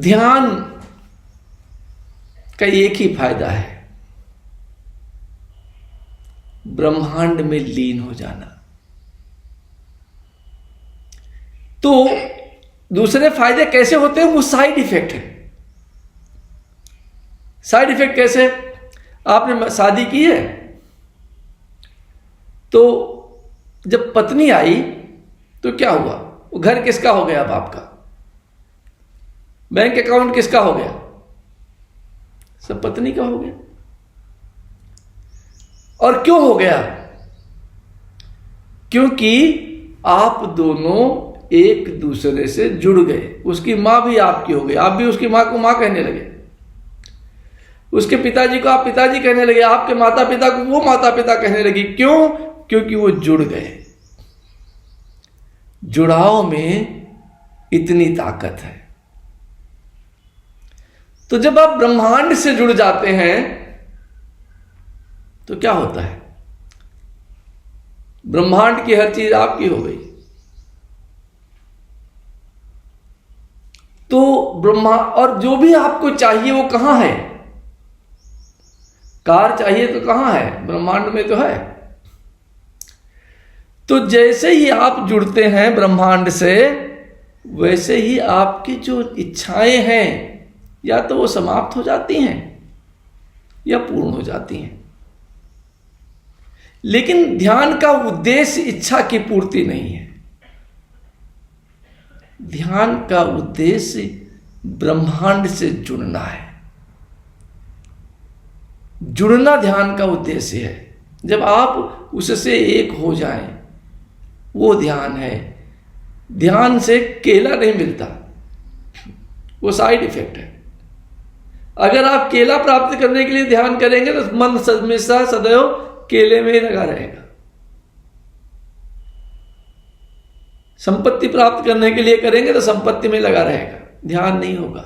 ध्यान का एक ही फायदा है, ब्रह्मांड में लीन हो जाना। तो दूसरे फायदे कैसे होते हैं? वो साइड इफेक्ट है। साइड इफेक्ट कैसे? आपने शादी की है, तो जब पत्नी आई तो क्या हुआ? वो घर किसका हो गया? अब आपका। बैंक अकाउंट किसका हो गया? सब पत्नी का हो गया। और क्यों हो गया? क्योंकि आप दोनों एक दूसरे से जुड़ गए। उसकी मां भी आपकी हो गई, आप भी उसकी मां को मां कहने लगे, उसके पिताजी को आप पिताजी कहने लगे, आपके माता पिता को वो माता पिता कहने लगी। क्यों? क्योंकि वो जुड़ गए। जुड़ाव में इतनी ताकत है। तो जब आप ब्रह्मांड से जुड़ जाते हैं तो क्या होता है? ब्रह्मांड की हर चीज आपकी हो गई। तो ब्रह्मा और जो भी आपको चाहिए वो कहां है? कार चाहिए तो कहां है? ब्रह्मांड में तो है। तो जैसे ही आप जुड़ते हैं ब्रह्मांड से, वैसे ही आपकी जो इच्छाएं हैं या तो वो समाप्त हो जाती हैं या पूर्ण हो जाती हैं। लेकिन ध्यान का उद्देश्य इच्छा की पूर्ति नहीं है। ध्यान का उद्देश्य ब्रह्मांड से जुड़ना है। जुड़ना ध्यान का उद्देश्य है। जब आप उससे एक हो जाएं, वो ध्यान है। ध्यान से केला नहीं मिलता, वो साइड इफेक्ट है। अगर आप केला प्राप्त करने के लिए ध्यान करेंगे तो मन हमेशा सदैव केले में ही लगा रहेगा। संपत्ति प्राप्त करने के लिए करेंगे तो संपत्ति में लगा रहेगा, ध्यान नहीं होगा।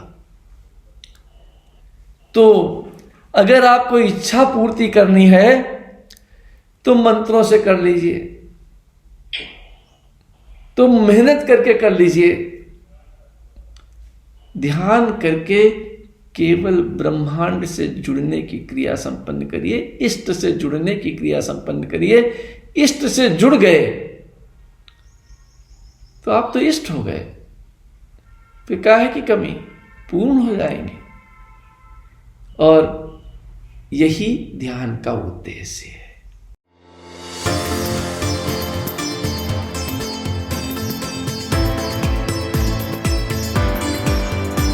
तो अगर आपको इच्छा पूर्ति करनी है तो मंत्रों से कर लीजिए, तो मेहनत करके कर लीजिए। ध्यान करके केवल ब्रह्मांड से जुड़ने की क्रिया संपन्न करिए, इष्ट से जुड़ने की क्रिया संपन्न करिए। इष्ट से जुड़ गए तो आप तो इष्ट हो गए, फिर काहे की कमी? पूर्ण हो जाएंगे। और यही ध्यान का उद्देश्य है।